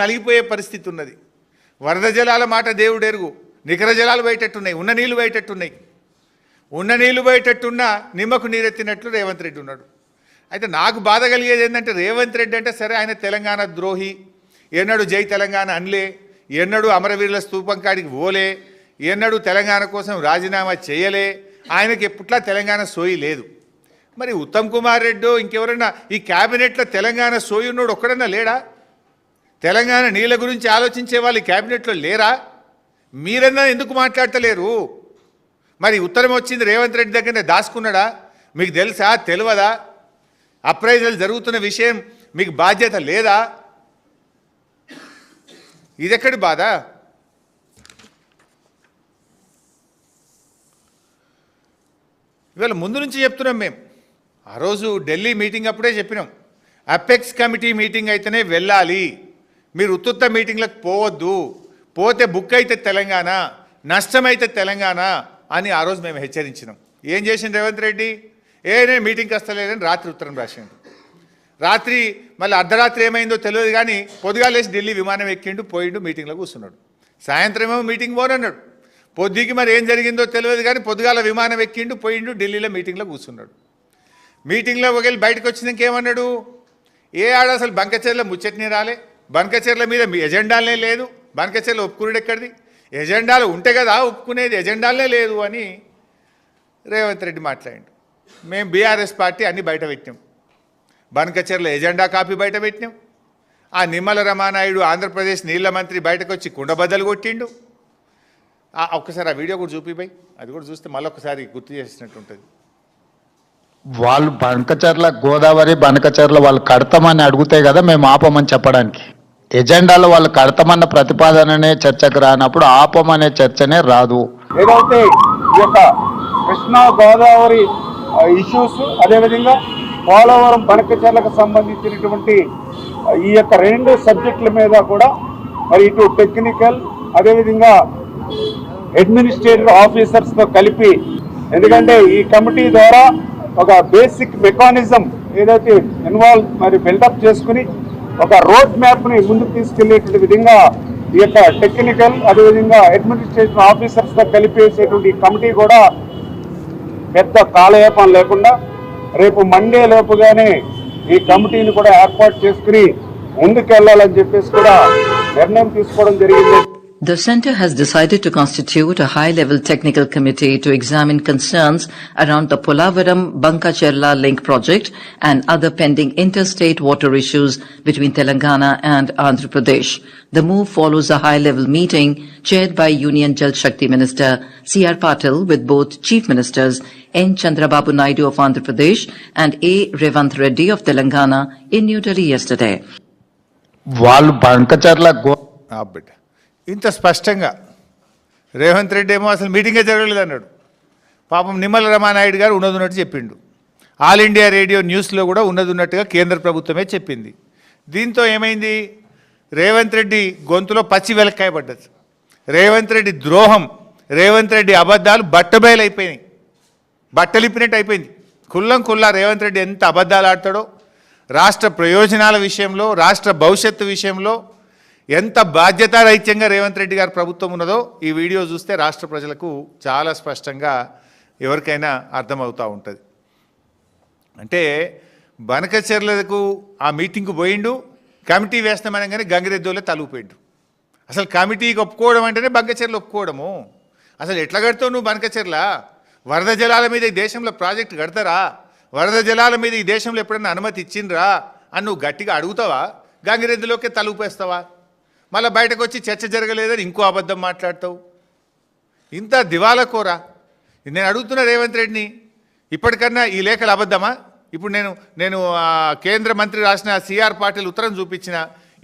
నలిగిపోయే పరిస్థితి ఉన్నది. వరద జలాల మాట దేవుడు ఎరుగు, నికర జలాలు బయటట్టున్నాయి, ఉన్న నీళ్లు బయటట్టున్నాయి. ఉన్న నీళ్లు బయటట్టున్నా నిమ్మకు నీరెత్తినట్లు రేవంత్ రెడ్డి ఉన్నాడు. అయితే నాకు బాధ కలిగేది ఏంటంటే రేవంత్ రెడ్డి అంటే సరే ఆయన తెలంగాణ ద్రోహి, ఎన్నడూ జై తెలంగాణ అనలే, ఎన్నడూ అమరవీరుల స్తూపం కాడికి పోలే, ఎన్నడూ తెలంగాణ కోసం రాజీనామా చేయలే, ఆయనకి ఎప్పుట్లా తెలంగాణ సోయి లేదు. మరి ఉత్తమ్ కుమార్ రెడ్డి ఇంకెవరన్నా ఈ క్యాబినెట్లో తెలంగాణ సోయి ఉన్నాడు ఒక్కడన్నా లేడా? తెలంగాణ నీళ్ళ గురించి ఆలోచించే వాళ్ళు ఈ క్యాబినెట్లో లేరా? మీరన్నా ఎందుకు మాట్లాడతలేరు? మరి ఉత్తరం వచ్చింది రేవంత్ రెడ్డి దగ్గరనే దాచుకున్నాడా? మీకు తెలుసా తెలియదా? అప్రైజల్ జరుగుతున్న విషయం మీకు బాధ్యత లేదా? ఇదెక్కడి బాధ? ఇవాళ ముందు నుంచి చెప్తున్నాం మేము. ఆ రోజు ఢిల్లీ మీటింగ్ అప్పుడే చెప్పినాం, అపెక్స్ కమిటీ మీటింగ్ అయితేనే వెళ్ళాలి, మీరు ఉత్తుత్త మీటింగ్లకు పోవద్దు, పోతే బుక్ అయితే తెలంగాణ, నష్టమైతే తెలంగాణ అని ఆ రోజు మేము హెచ్చరించినాం. ఏం చేసిండు రేవంత్ రెడ్డి? నేను మీటింగ్కి వస్తలేదని రాత్రి ఉత్తరం రాసిండు. రాత్రి మళ్ళీ అర్ధరాత్రి ఏమైందో తెలియదు కానీ పొద్దుగాల లేచి ఢిల్లీ విమానం ఎక్కిండు, పోయిండు, మీటింగ్లో కూర్చున్నాడు. సాయంత్రం ఏమో మీటింగ్ పోనన్నాడు. పొద్దుకి మరి ఏం జరిగిందో తెలియదు కానీ పొద్దుగాల విమానం ఎక్కిండు, పోయిండు, ఢిల్లీలో మీటింగ్లో కూర్చున్నాడు. మీటింగ్లో ఒకవేళ బయటకు వచ్చినాక ఏమన్నాడు? ఆడ అసలు బంకచెర్ల ముచ్చట్ని రాలే, బంకచెర్ల మీద మీ ఎజెండాలనే లేదు, బంకచెర్ల ఒప్పుకునేది ఎక్కడిది? ఎజెండాలు ఉంటే కదా ఒప్పుకునేది, ఎజెండాలనే లేదు అని రేవంత్ రెడ్డి మాట్లాడిండు. మేము బీఆర్ఎస్ పార్టీ అన్నీ బయట పెట్టినాం, బంకచెర్ల ఎజెండా కాపీ బయట పెట్టినాం. ఆ నిమ్మల రమానాయుడు ఆంధ్రప్రదేశ్ నీళ్ల మంత్రి బయటకు వచ్చి కుండబద్దలు కొట్టిండు. ఒక్కసారి ఆ వీడియో కూడా చూపిపోయి, అది కూడా చూస్తే మళ్ళొకసారి గుర్తు చేసినట్టు ఉంటుంది. వాళ్ళు బంకచర్ల గోదావరి బంకచర్ల వాళ్ళు కడతామని అడుగుతాయి కదా మేము ఆపమని చెప్పడానికి. ఎజెండాలో వాళ్ళు కడతామన్న ప్రతిపాదననే చర్చకు రానప్పుడు ఆపమనే చర్చనే రాదు. ఏదైతే ఈ యొక్క కృష్ణా గోదావరి ఇష్యూస్, అదేవిధంగా పోలవరం బంకచర్లకు సంబంధించినటువంటి ఈ యొక్క రెండు సబ్జెక్టుల మీద కూడా మరి ఇటు టెక్నికల్ అదేవిధంగా అడ్మినిస్ట్రేటివ్ ఆఫీసర్స్తో కలిపి, ఎందుకంటే ఈ కమిటీ ద్వారా ఒక బేసిక్ మెకానిజం ఏదైతే మరి బిల్డప్ చేసుకుని ఒక రోడ్ మ్యాప్ని ముందుకు తీసుకెళ్లేటువంటి విధంగా ఈ యొక్క టెక్నికల్ అదేవిధంగా అడ్మినిస్ట్రేటివ్ ఆఫీసర్స్తో కలిపేసేటువంటి కమిటీ కూడా పెద్ద కాలయాపన లేకుండా రేపు మండే లోపుగానే ఈ కమిటీని కూడా ఏర్పాటు చేసుకుని ముందుకెళ్లాలని చెప్పేసి కూడా నిర్ణయం తీసుకోవడం జరిగింది. The Centre has decided to constitute a high-level technical committee to examine concerns around the Polavaram-Bankacherla link project and other pending interstate water issues between Telangana and Andhra Pradesh. The move follows a high-level meeting chaired by Union Jal Shakti Minister C.R. Patil with both Chief Ministers N. Chandrababu Naidu of Andhra Pradesh and A. Revanth Reddy of Telangana in New Delhi yesterday. వాళ్ళు బంకచర్ల ఇంత స్పష్టంగా రేవంత్ రెడ్డి ఏమో అసలు మీటింగే జరగలేదు అన్నాడు. పాపం నిమ్మల రమానాయుడు గారు ఉన్నదున్నట్టు చెప్పిండు. ఆల్ ఇండియా రేడియో న్యూస్లో కూడా ఉన్నదున్నట్టుగా కేంద్ర ప్రభుత్వమే చెప్పింది. దీంతో ఏమైంది? రేవంత్ రెడ్డి గొంతులో పచ్చి వెలక్కాయ పడ్డది. రేవంత్ రెడ్డి ద్రోహం, రేవంత్ రెడ్డి అబద్ధాలు బట్టబయలు అయిపోయినాయి, బట్టలిప్పినట్టు అయిపోయింది. కుల్లా రేవంత్ రెడ్డి ఎంత అబద్ధాలు ఆడతాడో, రాష్ట్ర ప్రయోజనాల విషయంలో, రాష్ట్ర భవిష్యత్తు విషయంలో ఎంత బాధ్యతారహిత్యంగా రేవంత్ రెడ్డి గారి ప్రభుత్వం ఉన్నదో ఈ వీడియో చూస్తే రాష్ట్ర ప్రజలకు చాలా స్పష్టంగా ఎవరికైనా అర్థమవుతూ ఉంటుంది. అంటే బనకచెర్లకు ఆ మీటింగ్కు పోయిండు, కమిటీ వేస్తామనగానే గంగిరెద్దోలే తలుపుపోయిండు. అసలు కమిటీకి ఒప్పుకోవడం అంటేనే బంకచెర్లు ఒప్పుకోవడము. అసలు ఎట్లా కడతావు నువ్వు బంకచెర్ల? వరద జలాల మీద ఈ దేశంలో ప్రాజెక్టు కడతారా? వరద జలాల మీద ఈ దేశంలో ఎప్పుడైనా అనుమతి ఇచ్చిండ్రా అని నువ్వు గట్టిగా అడుగుతావా? గంగిరెద్దులోకే తలుపేస్తావా? మళ్ళీ బయటకు వచ్చి చర్చ జరగలేదని ఇంకో అబద్ధం మాట్లాడతావు. ఇంత దివాలా కోరా? నేను అడుగుతున్నా రేవంత్ రెడ్డిని, ఇప్పటికన్నా ఈ లేఖలు అబద్ధమా? ఇప్పుడు నేను కేంద్ర మంత్రి రాసిన సిఆర్ పాటిల్ ఉత్తరం చూపించిన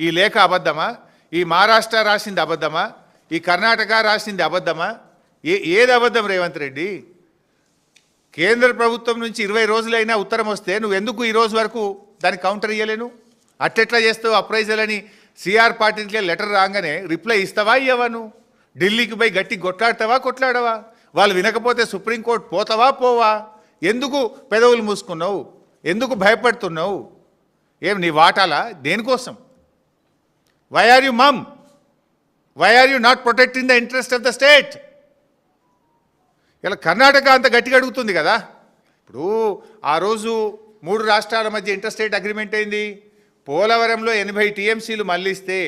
ఈ లేఖ అబద్ధమా? ఈ మహారాష్ట్ర రాసింది అబద్ధమా? ఈ కర్ణాటక రాసింది అబద్ధమా? ఏది అబద్ధం రేవంత్ రెడ్డి? కేంద్ర ప్రభుత్వం నుంచి 20 రోజులైనా ఉత్తరం వస్తే నువ్వు ఎందుకు ఈ రోజు వరకు దానికి కౌంటర్ ఇయ్యలేను? అట్టెట్లా చేస్తావు? అప్రైజల్ అని సిఆర్ పాటిల్కే లెటర్ రాగానే రిప్లై ఇస్తావా ఇవ్వవా? నువ్వు ఢిల్లీకి పోయి గట్టి కొట్లాడవా? వాళ్ళు వినకపోతే సుప్రీంకోర్టు పోవా? ఎందుకు పెదవులు మూసుకున్నావు? ఎందుకు భయపడుతున్నావు? ఏం నీ వాటాలా? దేనికోసం? Why are you mum? Why are you not protecting the interest of the state? ఇలా కర్ణాటక అంత గట్టిగా అడుగుతుంది కదా. ఇప్పుడు ఆ రోజు 3 రాష్ట్రాల మధ్య ఇంటర్స్టేట్ అగ్రిమెంట్ అయింది. పోలవరంలో 80 టీఎంసీలు మళ్ళిస్తే